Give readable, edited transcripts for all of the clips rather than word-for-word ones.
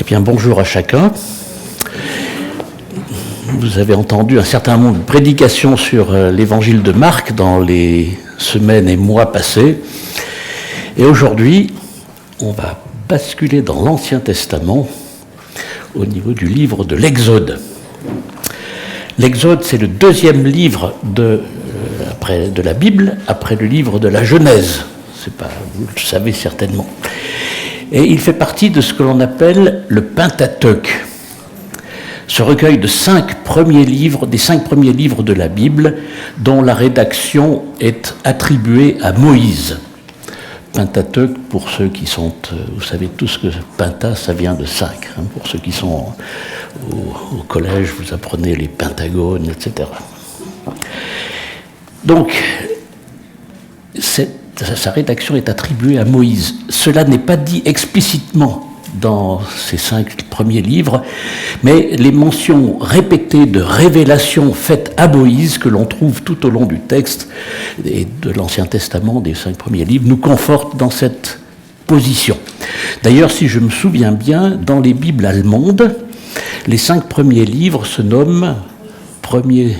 Bien, bonjour à chacun. Vous avez entendu un certain nombre de prédications sur l'évangile de Marc dans les semaines et mois passés. Et aujourd'hui, on va basculer dans l'Ancien Testament au niveau du livre de l'Exode. L'Exode, c'est le deuxième livre de la Bible, après le livre de la Genèse. Vous le savez certainement. Et il fait partie de ce que l'on appelle le Pentateuque, ce recueil de 5 premiers livres, des 5 premiers livres de la Bible, dont la rédaction est attribuée à Moïse. Pentateuque, pour ceux qui sont, vous savez tous que Penta, ça vient de 5. Pour ceux qui sont au collège, vous apprenez les pentagones, etc. Donc, sa rédaction est attribuée à Moïse. Cela n'est pas dit explicitement dans ces 5 premiers livres, mais les mentions répétées de révélations faites à Moïse, que l'on trouve tout au long du texte et de l'Ancien Testament, des 5 premiers livres, nous confortent dans cette position. D'ailleurs, si je me souviens bien, dans les Bibles allemandes, les 5 premiers livres se nomment premier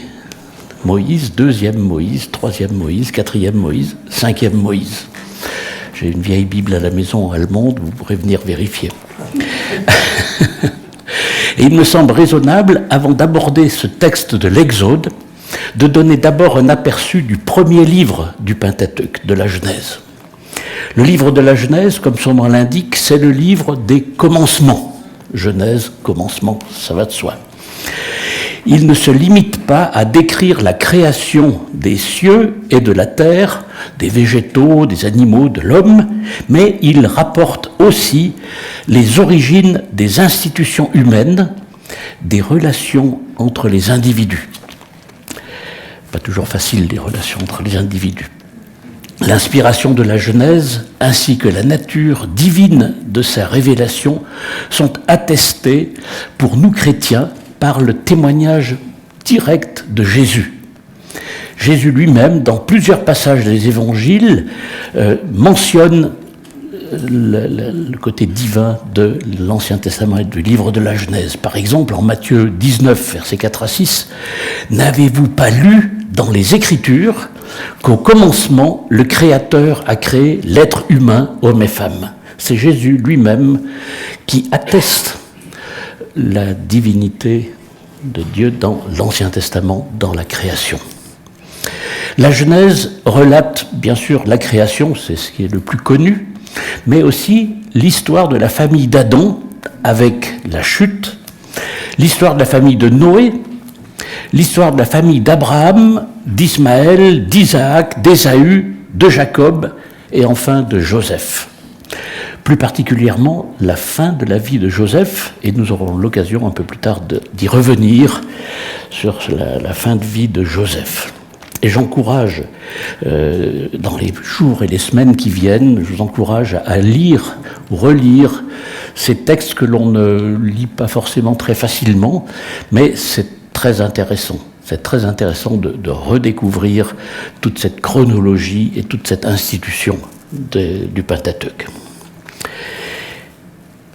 Moïse, deuxième Moïse, troisième Moïse, quatrième Moïse, cinquième Moïse. J'ai une vieille Bible à la maison allemande, vous pourrez venir vérifier. Et il me semble raisonnable, avant d'aborder ce texte de l'Exode, de donner d'abord un aperçu du premier livre du Pentateuque, de la Genèse. Le livre de la Genèse, comme son nom l'indique, c'est le livre des commencements. Genèse, commencement, ça va de soi. Il ne se limite pas à décrire la création des cieux et de la terre, des végétaux, des animaux, de l'homme, mais il rapporte aussi les origines des institutions humaines, des relations entre les individus. Pas toujours facile, les relations entre les individus. L'inspiration de la Genèse ainsi que la nature divine de sa révélation sont attestées pour nous chrétiens par le témoignage direct de Jésus. Jésus lui-même, dans plusieurs passages des évangiles, mentionne le côté divin de l'Ancien Testament et du livre de la Genèse. Par exemple, en Matthieu 19, versets 4 à 6, « N'avez-vous pas lu dans les Écritures qu'au commencement, le Créateur a créé l'être humain, homme et femme ?» C'est Jésus lui-même qui atteste la divinité de Dieu dans l'Ancien Testament, dans la création. La Genèse relate bien sûr la création, c'est ce qui est le plus connu, mais aussi l'histoire de la famille d'Adam avec la chute, l'histoire de la famille de Noé, l'histoire de la famille d'Abraham, d'Ismaël, d'Isaac, d'Ésaü, de Jacob et enfin de Joseph. Plus particulièrement la fin de la vie de Joseph, et nous aurons l'occasion un peu plus tard d'y revenir sur la fin de vie de Joseph. Et j'encourage, dans les jours et les semaines qui viennent, je vous encourage à lire, relire ces textes que l'on ne lit pas forcément très facilement, mais c'est très intéressant. C'est très intéressant de redécouvrir toute cette chronologie et toute cette institution du Pentateuque.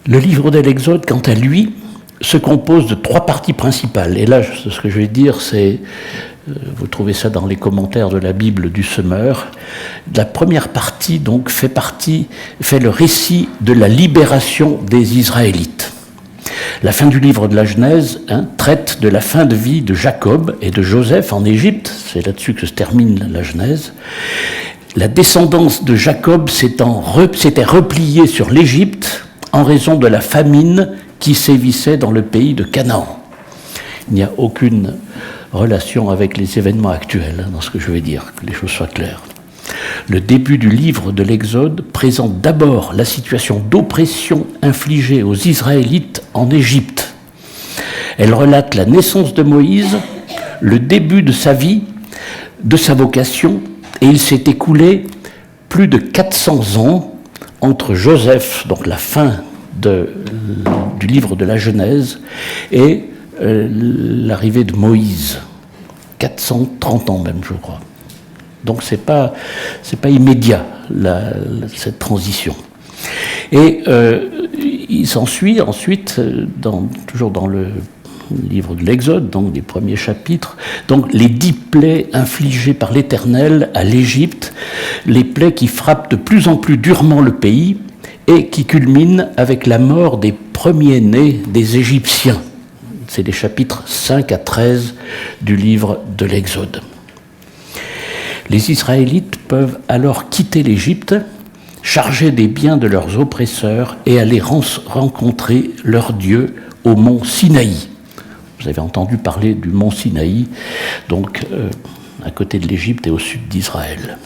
Le livre de l'Exode, quant à lui, se compose de 3 parties principales. Et là, ce que je vais dire, c'est, vous trouvez ça dans les commentaires de la Bible du Semeur. La première partie, donc, fait le récit de la libération des Israélites. La fin du livre de la Genèse traite de la fin de vie de Jacob et de Joseph en Égypte. C'est là-dessus que se termine la Genèse. La descendance de Jacob s'était repliée sur l'Égypte en raison de la famine qui sévissait dans le pays de Canaan. Il n'y a aucune relation avec les événements actuels dans ce que je vais dire, que les choses soient claires. Le début du livre de l'Exode présente d'abord la situation d'oppression infligée aux Israélites en Égypte. Elle relate la naissance de Moïse, le début de sa vie, de sa vocation, et il s'est écoulé plus de 400 ans entre Joseph, donc la fin du livre de la Genèse, et l'arrivée de Moïse. 430 ans même, je crois. Donc c'est pas immédiat, cette transition. Et Il s'ensuit ensuite, toujours dans le livre de l'Exode, donc des premiers chapitres, donc les 10 plaies infligées par l'Éternel à l'Égypte, les plaies qui frappent de plus en plus durement le pays et qui culminent avec la mort des premiers-nés des Égyptiens. C'est les chapitres 5 à 13 du livre de l'Exode. Les Israélites peuvent alors quitter l'Égypte, chargés des biens de leurs oppresseurs et aller rencontrer leur Dieu au mont Sinaï. Vous avez entendu parler du mont Sinaï, donc à côté de l'Égypte et au sud d'Israël.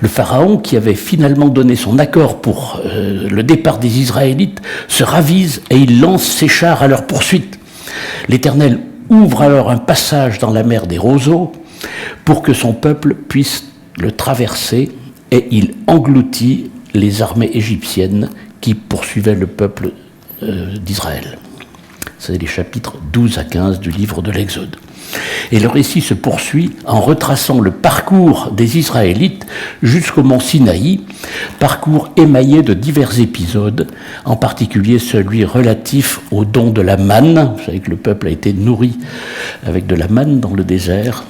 Le Pharaon, qui avait finalement donné son accord pour le départ des Israélites, se ravise et il lance ses chars à leur poursuite. L'Éternel ouvre alors un passage dans la mer des roseaux pour que son peuple puisse le traverser et il engloutit les armées égyptiennes qui poursuivaient le peuple d'Israël. C'est les chapitres 12 à 15 du livre de l'Exode. Et le récit se poursuit en retraçant le parcours des Israélites jusqu'au mont Sinaï, parcours émaillé de divers épisodes, en particulier celui relatif au don de la manne. Vous savez que le peuple a été nourri avec de la manne dans le désert,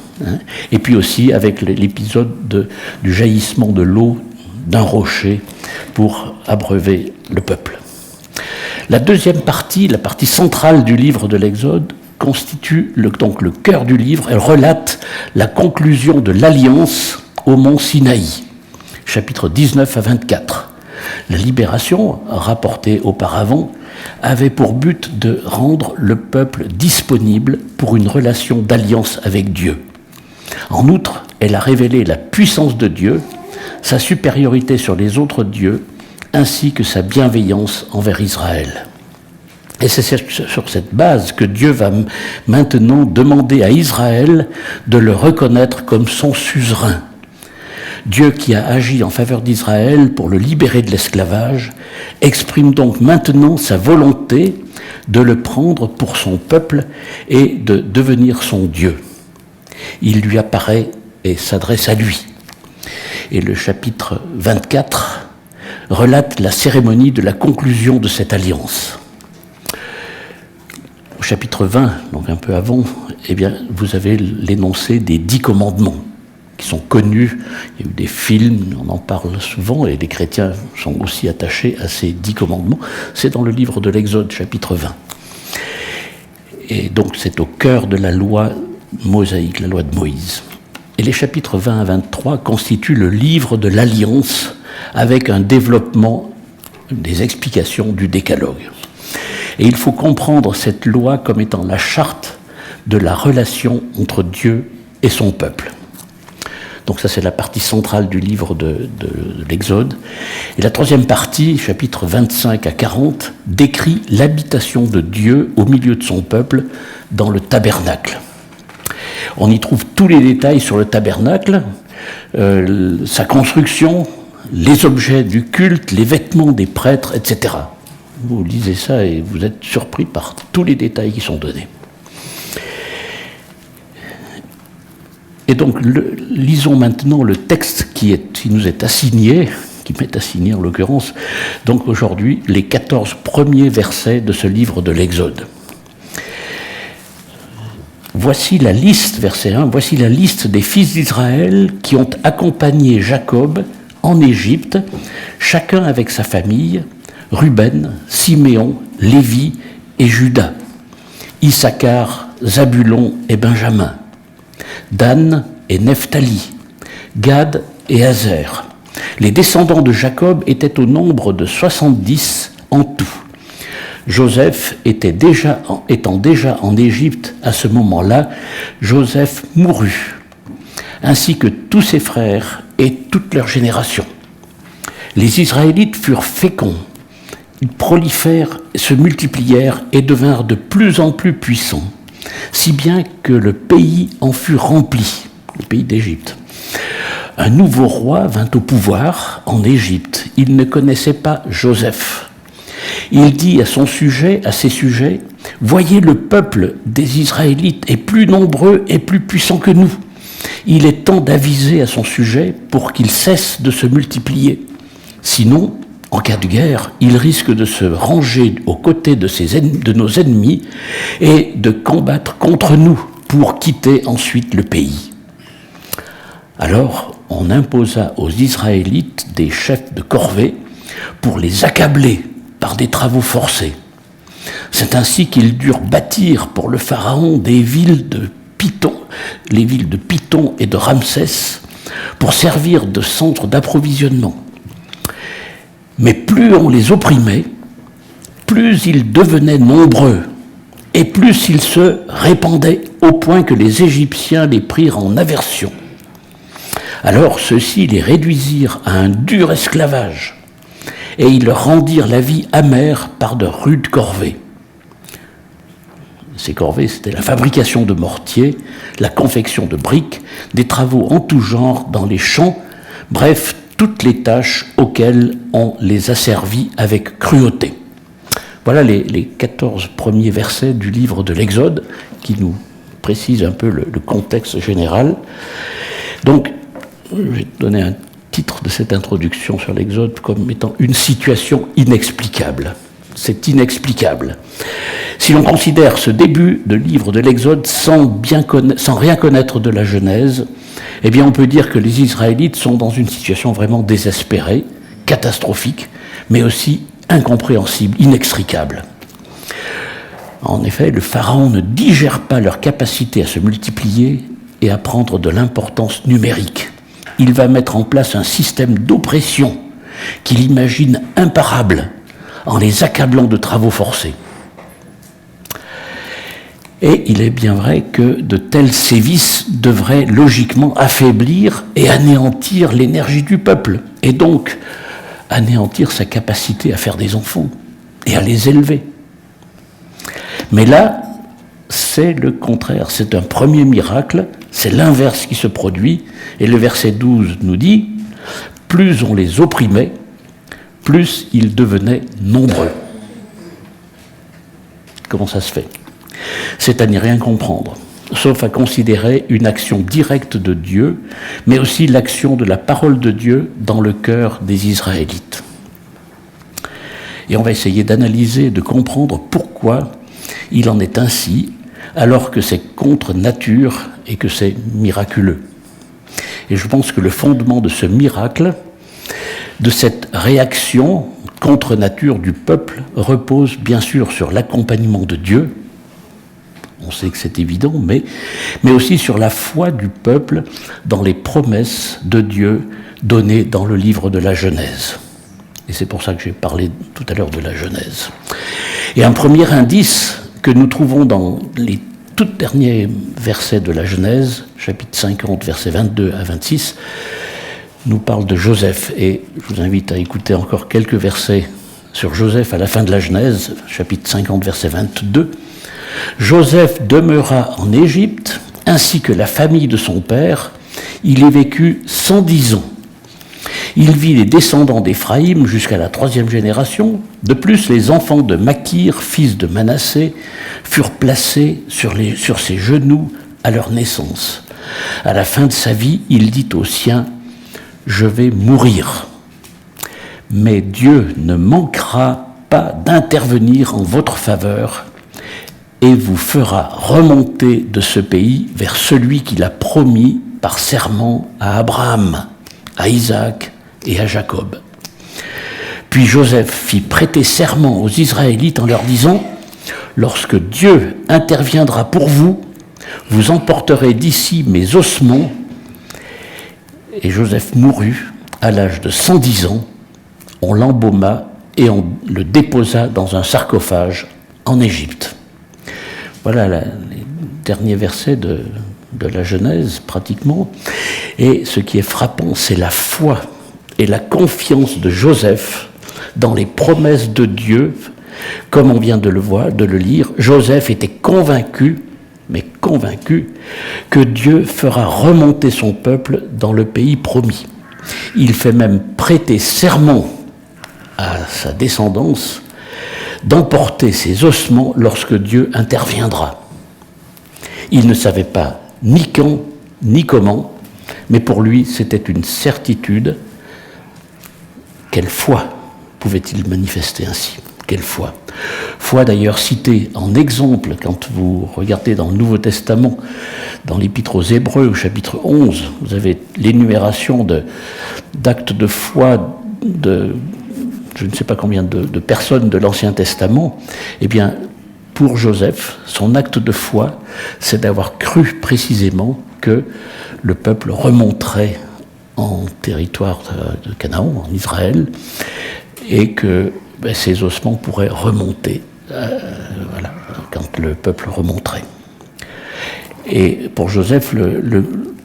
et puis aussi avec l'épisode du jaillissement de l'eau d'un rocher pour abreuver le peuple. La deuxième partie, la partie centrale du livre de l'Exode, constitue donc le cœur du livre. Elle relate la conclusion de l'alliance au mont Sinaï, chapitres 19 à 24. La libération, rapportée auparavant, avait pour but de rendre le peuple disponible pour une relation d'alliance avec Dieu. En outre, elle a révélé la puissance de Dieu, sa supériorité sur les autres dieux, ainsi que sa bienveillance envers Israël. Et c'est sur cette base que Dieu va maintenant demander à Israël de le reconnaître comme son suzerain. Dieu, qui a agi en faveur d'Israël pour le libérer de l'esclavage, exprime donc maintenant sa volonté de le prendre pour son peuple et de devenir son Dieu. Il lui apparaît et s'adresse à lui. Et le chapitre 24 relate la cérémonie de la conclusion de cette alliance. Au chapitre 20, donc un peu avant, eh bien, vous avez l'énoncé des 10 commandements, qui sont connus. Il y a eu des films, on en parle souvent, et les chrétiens sont aussi attachés à ces 10 commandements. C'est dans le livre de l'Exode, chapitre 20. Et donc c'est au cœur de la loi mosaïque, la loi de Moïse. Et les chapitres 20 à 23 constituent le livre de l'Alliance, avec un développement des explications du décalogue. Et il faut comprendre cette loi comme étant la charte de la relation entre Dieu et son peuple. Donc ça, c'est la partie centrale du livre de l'Exode. Et la troisième partie, chapitres 25 à 40, décrit l'habitation de Dieu au milieu de son peuple dans le tabernacle. On y trouve tous les détails sur le tabernacle, sa construction, les objets du culte, les vêtements des prêtres, etc. Vous lisez ça et vous êtes surpris par tous les détails qui sont donnés. Et donc, lisons maintenant le texte qui nous est assigné, qui m'est assigné en l'occurrence, donc aujourd'hui, les 14 premiers versets de ce livre de l'Exode. Voici la liste, verset 1, voici la liste des fils d'Israël qui ont accompagné Jacob en Égypte, chacun avec sa famille, Ruben, Siméon, Lévi et Juda, Issachar, Zabulon et Benjamin, Dan et Nephtali, Gad et Azer. Les descendants de Jacob étaient au nombre de 70 en tout. Joseph étant déjà en Égypte à ce moment-là, Joseph mourut, ainsi que tous ses frères et toute leur génération. Les Israélites furent féconds, ils prolifèrent, se multiplièrent et devinrent de plus en plus puissants, si bien que le pays en fut rempli, le pays d'Égypte. Un nouveau roi vint au pouvoir en Égypte. Il ne connaissait pas Joseph. Il dit à ses sujets, « Voyez, le peuple des Israélites est plus nombreux et plus puissant que nous. Il est temps d'aviser à son sujet pour qu'il cesse de se multiplier. Sinon, En cas de guerre, il risque de se ranger aux côtés de nos ennemis et de combattre contre nous pour quitter ensuite le pays. Alors, on imposa aux Israélites des chefs de corvée pour les accabler par des travaux forcés. C'est ainsi qu'ils durent bâtir pour le pharaon des villes de Python, les villes de Python et de Ramsès, pour servir de centre d'approvisionnement. Mais plus on les opprimait, plus ils devenaient nombreux, et plus ils se répandaient au point que les Égyptiens les prirent en aversion. Alors ceux-ci les réduisirent à un dur esclavage, et ils leur rendirent la vie amère par de rudes corvées. Ces corvées, c'était la fabrication de mortiers, la confection de briques, des travaux en tout genre dans les champs, bref, toutes les tâches auxquelles on les asservit avec cruauté. Voilà les 14 premiers versets du livre de l'Exode qui nous précisent un peu le contexte général. Donc, je vais donner un titre de cette introduction sur l'Exode comme étant une situation inexplicable. C'est inexplicable. Si l'on considère ce début de livre de l'Exode sans rien connaître de la Genèse, eh bien on peut dire que les Israélites sont dans une situation vraiment désespérée, catastrophique, mais aussi incompréhensible, inextricable. En effet, le Pharaon ne digère pas leur capacité à se multiplier et à prendre de l'importance numérique. Il va mettre en place un système d'oppression qu'il imagine imparable en les accablant de travaux forcés. Et il est bien vrai que de tels sévices devraient logiquement affaiblir et anéantir l'énergie du peuple, et donc anéantir sa capacité à faire des enfants et à les élever. Mais là, c'est le contraire, c'est un premier miracle, c'est l'inverse qui se produit, et le verset 12 nous dit « Plus on les opprimait, plus ils devenaient nombreux. » Comment ça se fait ? C'est à n'y rien comprendre, sauf à considérer une action directe de Dieu, mais aussi l'action de la parole de Dieu dans le cœur des Israélites. Et on va essayer d'analyser, de comprendre pourquoi il en est ainsi, alors que c'est contre nature et que c'est miraculeux. Et je pense que le fondement de ce miracle, de cette réaction contre nature du peuple, repose bien sûr sur l'accompagnement de Dieu. On sait que c'est évident, mais aussi sur la foi du peuple dans les promesses de Dieu données dans le livre de la Genèse. Et c'est pour ça que j'ai parlé tout à l'heure de la Genèse. Et un premier indice que nous trouvons dans les tout derniers versets de la Genèse, chapitre 50, versets 22 à 26, nous parle de Joseph. Et je vous invite à écouter encore quelques versets sur Joseph à la fin de la Genèse, chapitre 50, verset 22. Joseph demeura en Égypte, ainsi que la famille de son père. Il y vécut 110 ans. Il vit les descendants d'Éphraïm jusqu'à la 3e génération. De plus, les enfants de Makir, fils de Manassé, furent placés sur ses genoux à leur naissance. À la fin de sa vie, il dit aux siens « Je vais mourir. Mais Dieu ne manquera pas d'intervenir en votre faveur et vous fera remonter de ce pays vers celui qu'il a promis par serment à Abraham, à Isaac et à Jacob. » Puis Joseph fit prêter serment aux Israélites en leur disant « Lorsque Dieu interviendra pour vous, vous emporterez d'ici mes ossements. » Et Joseph mourut à l'âge de 110 ans. On l'embauma et on le déposa dans un sarcophage en Égypte. Voilà les derniers versets de la Genèse, pratiquement. Et ce qui est frappant, c'est la foi et la confiance de Joseph dans les promesses de Dieu. Comme on vient de le lire, Joseph était convaincu que Dieu fera remonter son peuple dans le pays promis. Il fait même prêter serment à sa descendance d'emporter ses ossements lorsque Dieu interviendra. Il ne savait pas ni quand, ni comment, mais pour lui, c'était une certitude. Quelle foi pouvait-il manifester ainsi? Quelle foi? Foi d'ailleurs citée en exemple quand vous regardez dans le Nouveau Testament, dans l'Épître aux Hébreux, au chapitre 11, vous avez l'énumération d'actes de foi de je ne sais pas combien de personnes de l'Ancien Testament. Eh bien, pour Joseph, son acte de foi, c'est d'avoir cru précisément que le peuple remonterait en territoire de Canaan, en Israël, et que ces ossements pourraient remonter quand le peuple remonterait. Et pour Joseph,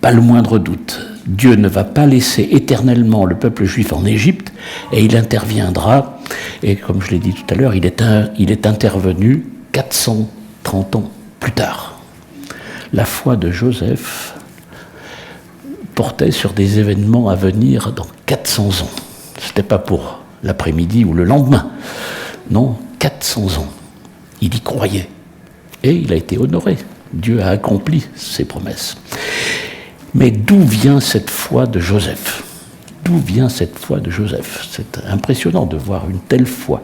pas le moindre doute, Dieu ne va pas laisser éternellement le peuple juif en Égypte, et il interviendra, et comme je l'ai dit tout à l'heure, il est intervenu 430 ans plus tard. La foi de Joseph portait sur des événements à venir dans 400 ans. Ce n'était pas pour l'après-midi ou le lendemain. Non, 400 ans. Il y croyait. Et il a été honoré. Dieu a accompli ses promesses. Mais d'où vient cette foi de Joseph? D'où vient cette foi de Joseph? C'est impressionnant de voir une telle foi.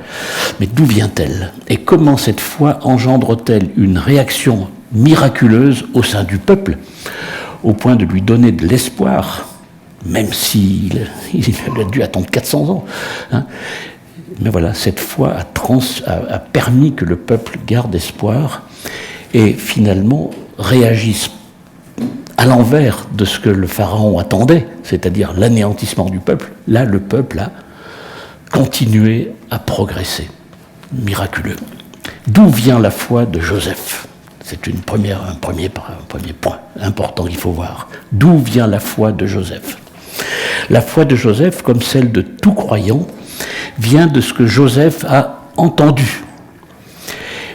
Mais d'où vient-elle? Et comment cette foi engendre-t-elle une réaction miraculeuse au sein du peuple, au point de lui donner de l'espoir, même s'il a dû attendre 400 ans, hein. Mais voilà, cette foi a permis que le peuple garde espoir et finalement réagisse à l'envers de ce que le pharaon attendait, c'est-à-dire l'anéantissement du peuple. Là, le peuple a continué à progresser. Miraculeux. D'où vient la foi de Joseph? C'est un premier point important qu'il faut voir. D'où vient la foi de Joseph? La foi de Joseph, comme celle de tout croyant, vient de ce que Joseph a entendu.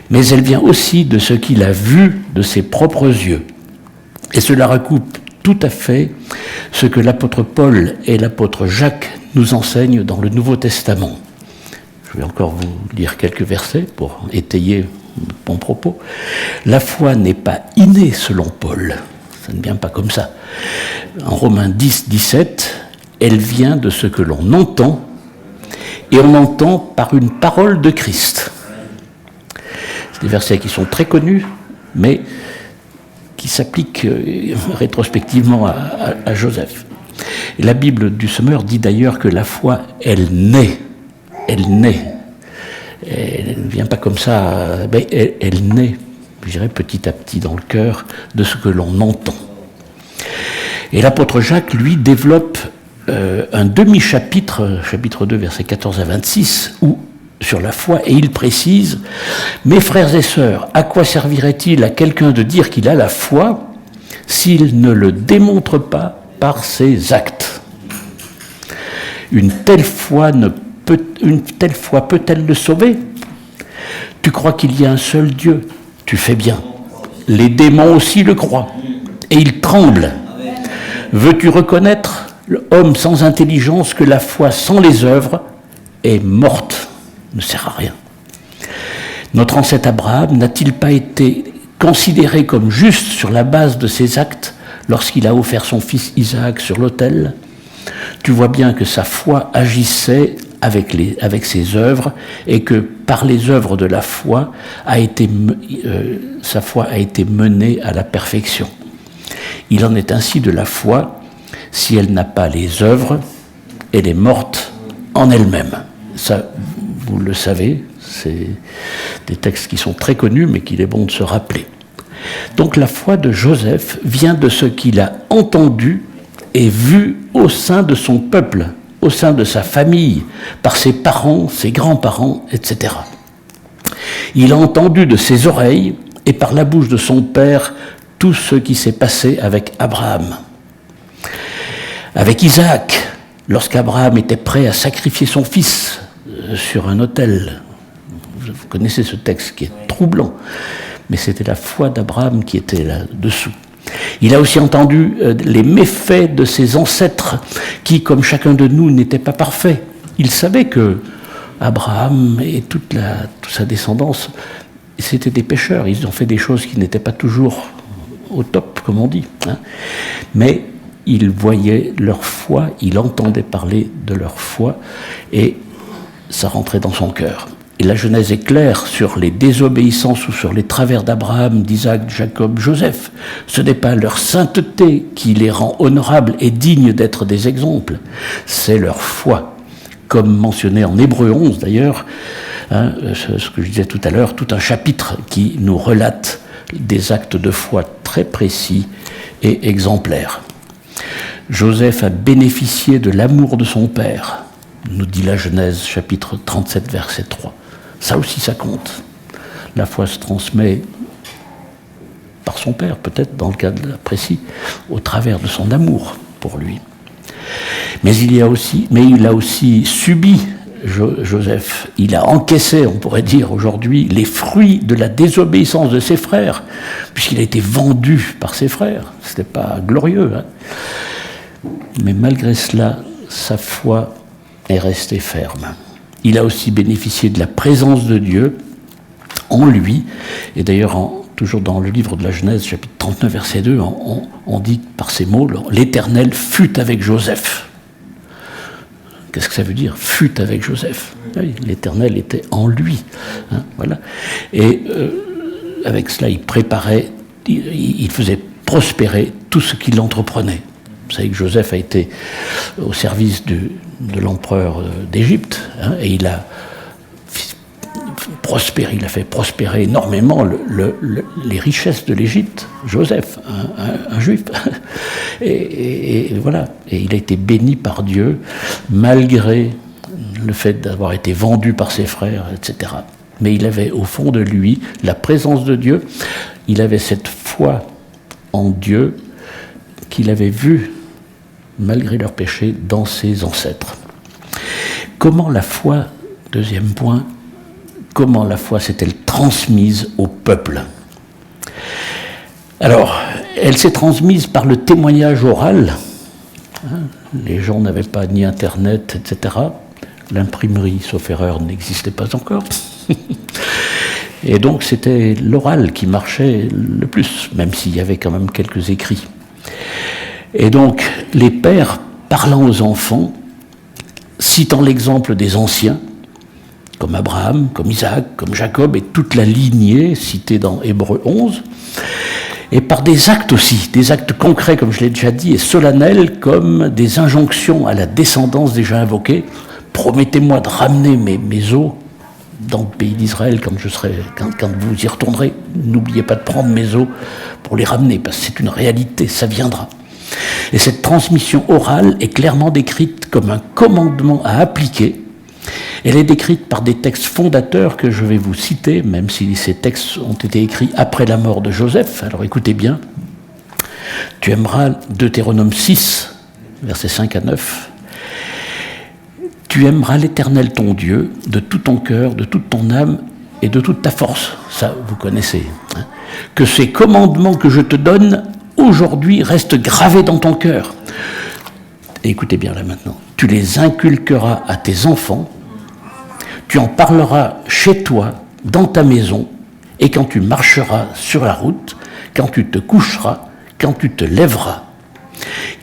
Mais elle vient aussi de ce qu'il a vu de ses propres yeux. Et cela recoupe tout à fait ce que l'apôtre Paul et l'apôtre Jacques nous enseignent dans le Nouveau Testament. Je vais encore vous lire quelques versets pour étayer mon propos. La foi n'est pas innée selon Paul. Ça ne vient pas comme ça. En Romains 10, 17, elle vient de ce que l'on entend, et on entend par une parole de Christ. C'est des versets qui sont très connus, mais qui s'appliquent rétrospectivement à Joseph. Et la Bible du Semeur dit d'ailleurs que la foi, elle naît. Elle naît. Elle ne vient pas comme ça, mais elle naît, je dirais, petit à petit dans le cœur de ce que l'on entend. Et l'apôtre Jacques, lui, développe un demi-chapitre, chapitre 2, versets 14 à 26, sur la foi, et il précise « Mes frères et sœurs, à quoi servirait-il à quelqu'un de dire qu'il a la foi s'il ne le démontre pas par ses actes ?» Une telle foi peut-elle le sauver? Tu crois qu'il y a un seul Dieu? Tu fais bien. Les démons aussi le croient, et ils tremblent. Veux-tu reconnaître, l'homme sans intelligence, que la foi sans les œuvres est morte, ne sert à rien? Notre ancêtre Abraham n'a-t-il pas été considéré comme juste sur la base de ses actes lorsqu'il a offert son fils Isaac sur l'autel? Tu vois bien que sa foi agissait avec ses œuvres, et que par les œuvres de la foi, sa foi a été menée à la perfection. Il en est ainsi de la foi, si elle n'a pas les œuvres, elle est morte en elle-même. Ça, vous le savez, c'est des textes qui sont très connus, mais qu'il est bon de se rappeler. Donc la foi de Joseph vient de ce qu'il a entendu et vu au sein de son peuple, au sein de sa famille, par ses parents, ses grands-parents, etc. Il a entendu de ses oreilles et par la bouche de son père tout ce qui s'est passé avec Abraham. Avec Isaac, lorsqu'Abraham était prêt à sacrifier son fils sur un autel. Vous connaissez ce texte qui est troublant, mais c'était la foi d'Abraham qui était là-dessous. Il a aussi entendu les méfaits de ses ancêtres qui, comme chacun de nous, n'étaient pas parfaits. Il savait que Abraham et toute sa descendance, c'était des pécheurs. Ils ont fait des choses qui n'étaient pas toujours au top, comme on dit. Hein. Mais il voyait leur foi, il entendait parler de leur foi, et ça rentrait dans son cœur. Et la Genèse est claire sur les désobéissances ou sur les travers d'Abraham, d'Isaac, de Jacob, Joseph. Ce n'est pas leur sainteté qui les rend honorables et dignes d'être des exemples, c'est leur foi. Comme mentionné en Hébreux 11 d'ailleurs, ce que je disais tout à l'heure, tout un chapitre qui nous relate des actes de foi très précis et exemplaires. Joseph a bénéficié de l'amour de son père, nous dit la Genèse, chapitre 37, verset 3. Ça aussi, ça compte. La foi se transmet par son père, peut-être dans le cas précis, au travers de son amour pour lui. Mais il a aussi subi, Joseph. Il a encaissé, on pourrait dire aujourd'hui, les fruits de la désobéissance de ses frères, puisqu'il a été vendu par ses frères. Ce n'était pas glorieux. Mais malgré cela, sa foi est restée ferme. Il a aussi bénéficié de la présence de Dieu en lui. Et d'ailleurs, toujours dans le livre de la Genèse, chapitre 39, verset 2, on dit par ces mots, « L'Éternel fut avec Joseph ». Qu'est-ce que ça veut dire ? Fut avec Joseph. Oui, l'Éternel était en lui. Voilà. Et avec cela, il préparait, il faisait prospérer tout ce qu'il entreprenait. Vous savez que Joseph a été au service de l'empereur d'Égypte, et il a fait prospérer énormément les richesses de l'Égypte. Joseph, un juif. Et voilà. Et il a été béni par Dieu, malgré le fait d'avoir été vendu par ses frères, etc. Mais il avait au fond de lui la présence de Dieu. Il avait cette foi en Dieu qu'il avait vue, malgré leurs péchés, dans ses ancêtres. Comment la foi, deuxième point, comment la foi s'est-elle transmise au peuple ? Alors, elle s'est transmise par le témoignage oral. Les gens n'avaient pas ni Internet, etc. L'imprimerie, sauf erreur, n'existait pas encore. Et donc, c'était l'oral qui marchait le plus, même s'il y avait quand même quelques écrits. Et donc, les pères, parlant aux enfants, citant l'exemple des anciens, comme Abraham, comme Isaac, comme Jacob, et toute la lignée citée dans Hébreux 11, et par des actes aussi, des actes concrets, comme je l'ai déjà dit, et solennels, comme des injonctions à la descendance déjà invoquées. Promettez-moi de ramener mes os dans le pays d'Israël quand vous y retournerez. N'oubliez pas de prendre mes os pour les ramener, parce que c'est une réalité, ça viendra. Et cette transmission orale est clairement décrite comme un commandement à appliquer. Elle est décrite par des textes fondateurs que je vais vous citer, même si ces textes ont été écrits après la mort de Joseph. Alors écoutez bien. Tu aimeras, Deutéronome 6, versets 5 à 9. Tu aimeras l'Éternel ton Dieu de tout ton cœur, de toute ton âme et de toute ta force. Ça, vous connaissez. Que ces commandements que je te donne aujourd'hui restent gravés dans ton cœur. Écoutez bien là maintenant. Tu les inculqueras à tes enfants. Tu en parleras chez toi, dans ta maison, et quand tu marcheras sur la route, quand tu te coucheras, quand tu te lèveras.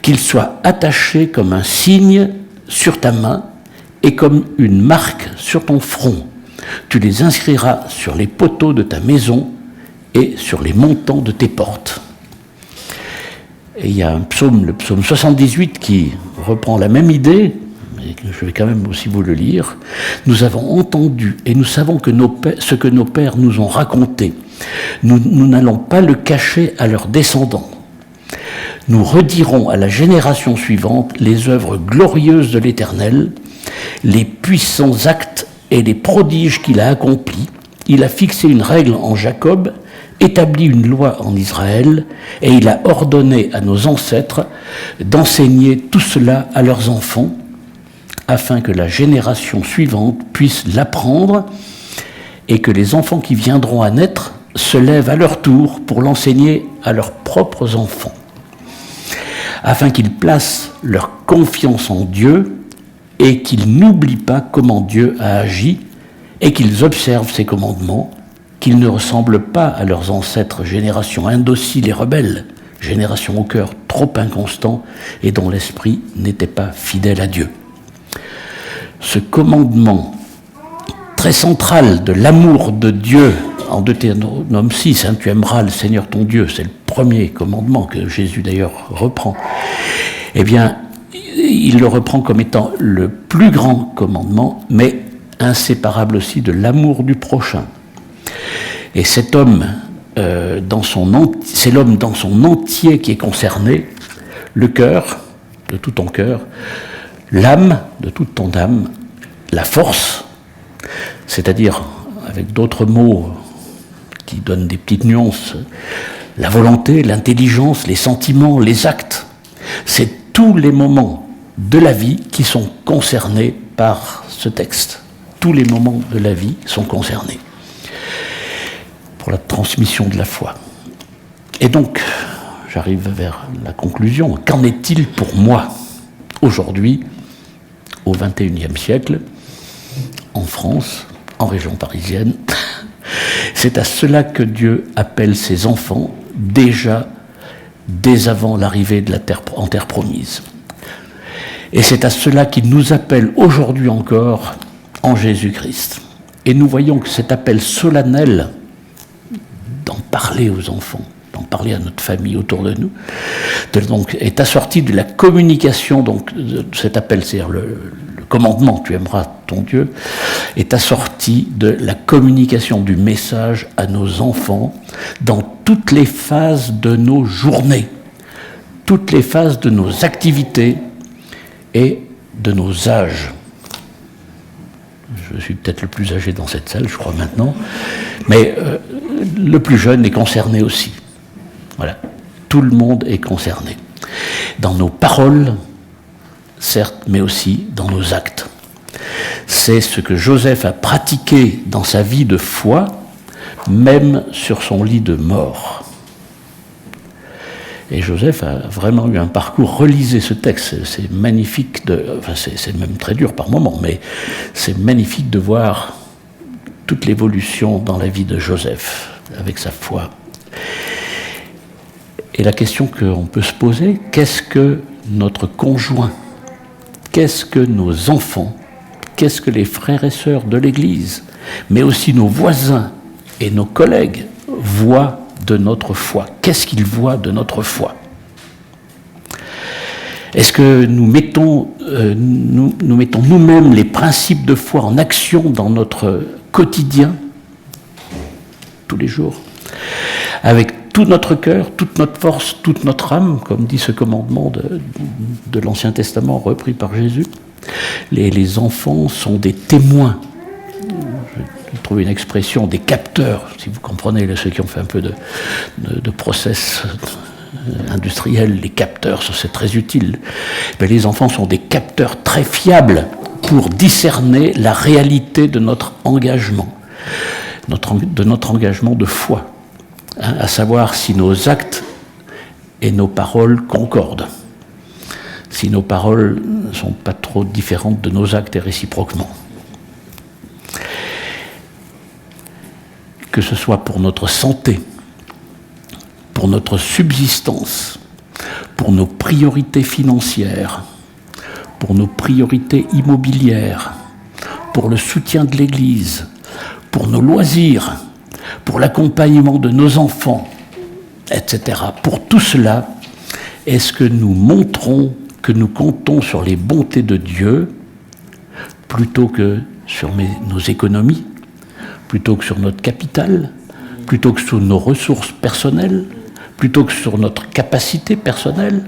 Qu'ils soient attachés comme un signe sur ta main et comme une marque sur ton front. Tu les inscriras sur les poteaux de ta maison et sur les montants de tes portes. Et il y a un psaume, le psaume 78, qui reprend la même idée, mais je vais quand même aussi vous le lire. Nous avons entendu et nous savons que ce que nos pères nous ont raconté. Nous n'allons pas le cacher à leurs descendants. Nous redirons à la génération suivante les œuvres glorieuses de l'Éternel, les puissants actes et les prodiges qu'il a accomplis. Il a fixé une règle en Jacob, établi une loi en Israël, et il a ordonné à nos ancêtres d'enseigner tout cela à leurs enfants, afin que la génération suivante puisse l'apprendre et que les enfants qui viendront à naître se lèvent à leur tour pour l'enseigner à leurs propres enfants, afin qu'ils placent leur confiance en Dieu et qu'ils n'oublient pas comment Dieu a agi et qu'ils observent ses commandements, qu'ils ne ressemblent pas à leurs ancêtres, génération indocile et rebelle, génération au cœur trop inconstant et dont l'esprit n'était pas fidèle à Dieu. Ce commandement très central de l'amour de Dieu en Deutéronome 6, tu aimeras le Seigneur ton Dieu, c'est le premier commandement que Jésus d'ailleurs reprend, eh bien, il le reprend comme étant le plus grand commandement, mais inséparable aussi de l'amour du prochain. Et cet homme, c'est l'homme dans son entier qui est concerné, le cœur, de tout ton cœur, l'âme, de toute ton âme, la force, c'est-à-dire, avec d'autres mots qui donnent des petites nuances, la volonté, l'intelligence, les sentiments, les actes, c'est tous les moments de la vie qui sont concernés par ce texte. Tous les moments de la vie sont concernés pour la transmission de la foi. Et donc, j'arrive vers la conclusion. Qu'en est-il pour moi, aujourd'hui, au XXIe siècle, en France, en région parisienne? C'est à cela que Dieu appelle ses enfants, déjà dès avant l'arrivée de la terre, en terre promise. Et c'est à cela qu'il nous appelle aujourd'hui encore en Jésus-Christ. Et nous voyons que cet appel solennel d'en parler aux enfants, d'en parler à notre famille autour de nous, donc, est assorti de la communication, donc de cet appel, c'est-à-dire le commandement, tu aimeras ton Dieu, est assorti de la communication du message à nos enfants dans toutes les phases de nos journées, toutes les phases de nos activités et de nos âges. Je suis peut-être le plus âgé dans cette salle, je crois maintenant, mais le plus jeune est concerné aussi. Voilà, tout le monde est concerné. Dans nos paroles, certes, mais aussi dans nos actes. C'est ce que Joseph a pratiqué dans sa vie de foi, même sur son lit de mort. Et Joseph a vraiment eu un parcours. Relisez ce texte, c'est magnifique, c'est même très dur par moments, mais c'est magnifique de voir toute l'évolution dans la vie de Joseph, avec sa foi. Et la question qu'on peut se poser, qu'est-ce que notre conjoint, qu'est-ce que nos enfants, qu'est-ce que les frères et sœurs de l'Église, mais aussi nos voisins et nos collègues voient de notre foi? Qu'est-ce qu'ils voient de notre foi? Est-ce que nous mettons nous-mêmes les principes de foi en action dans notre quotidien, tous les jours, avec tout notre cœur, toute notre force, toute notre âme, comme dit ce commandement de l'Ancien Testament repris par Jésus? Les enfants sont des témoins. Je trouve une expression, des capteurs, si vous comprenez, ceux qui ont fait un peu de process industriel, les capteurs, c'est très utile. Mais les enfants sont des capteurs très fiables pour discerner la réalité de notre engagement, de notre engagement de foi, à savoir si nos actes et nos paroles concordent, si nos paroles ne sont pas trop différentes de nos actes et réciproquement. Que ce soit pour notre santé, pour notre subsistance, pour nos priorités financières, pour nos priorités immobilières, pour le soutien de l'Église, pour nos loisirs, pour l'accompagnement de nos enfants, etc. Pour tout cela, est-ce que nous montrons que nous comptons sur les bontés de Dieu plutôt que sur nos économies, plutôt que sur notre capital, plutôt que sur nos ressources personnelles, plutôt que sur notre capacité personnelle?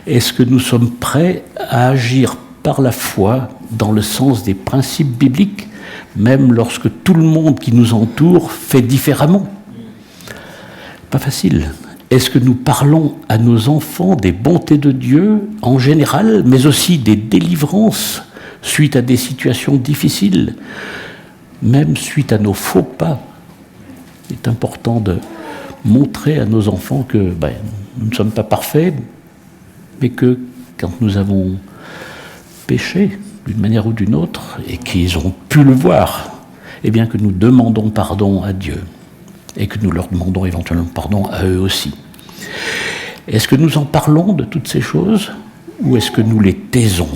Est-ce que nous sommes prêts à agir par la foi dans le sens des principes bibliques, même lorsque tout le monde qui nous entoure fait différemment? Pas facile. Est-ce que nous parlons à nos enfants des bontés de Dieu en général, mais aussi des délivrances suite à des situations difficiles, même suite à nos faux pas? Il est important de montrer à nos enfants que nous ne sommes pas parfaits, mais que quand nous avons péché d'une manière ou d'une autre, et qu'ils ont pu le voir, eh bien que nous demandons pardon à Dieu, et que nous leur demandons éventuellement pardon à eux aussi. Est-ce que nous en parlons de toutes ces choses, ou est-ce que nous les taisons?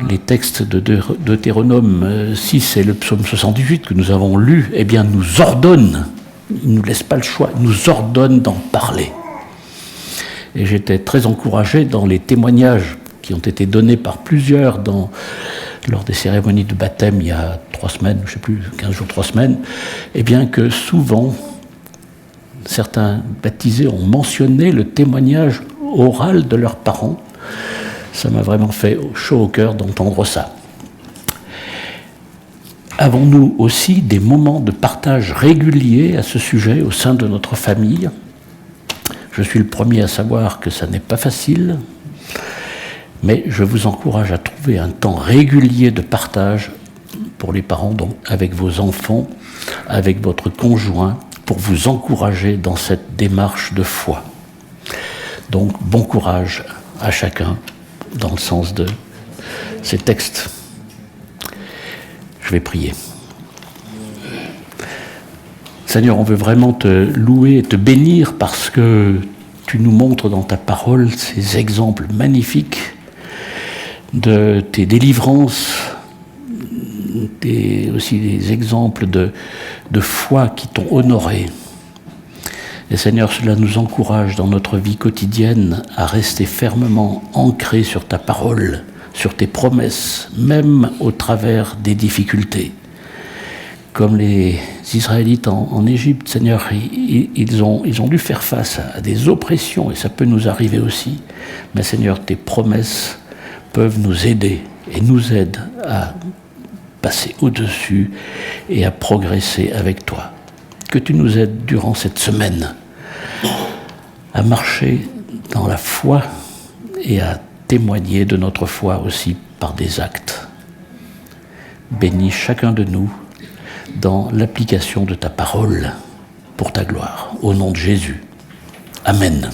les textes de Deutéronome 6 et le psaume 78 que nous avons lus, eh bien, nous ordonnent, ils ne nous laissent pas le choix, nous ordonnent d'en parler. Et j'étais très encouragé dans les témoignages qui ont été donnés par plusieurs lors des cérémonies de baptême il y a 3 semaines, je ne sais plus, 15 jours, 3 semaines, eh bien que souvent, certains baptisés ont mentionné le témoignage oral de leurs parents. Ça m'a vraiment fait chaud au cœur d'entendre ça. Avons-nous aussi des moments de partage réguliers à ce sujet au sein de notre famille ? Je suis le premier à savoir que ça n'est pas facile, mais je vous encourage à trouver un temps régulier de partage pour les parents, donc avec vos enfants, avec votre conjoint, pour vous encourager dans cette démarche de foi. Donc, bon courage à chacun dans le sens de ces textes. Je vais prier. Seigneur, on veut vraiment te louer et te bénir parce que tu nous montres dans ta parole ces exemples magnifiques de tes délivrances, aussi des exemples de foi qui t'ont honoré. Et Seigneur, cela nous encourage dans notre vie quotidienne à rester fermement ancrés sur ta parole, sur tes promesses, même au travers des difficultés. Comme les Israélites en Égypte, Seigneur, ils ont dû faire face à des oppressions, et ça peut nous arriver aussi. Mais Seigneur, tes promesses peuvent nous aider et nous aident à passer au-dessus et à progresser avec toi. Que tu nous aides durant cette semaine à marcher dans la foi et à témoigner de notre foi aussi par des actes. Bénis chacun de nous dans l'application de ta parole pour ta gloire. Au nom de Jésus. Amen.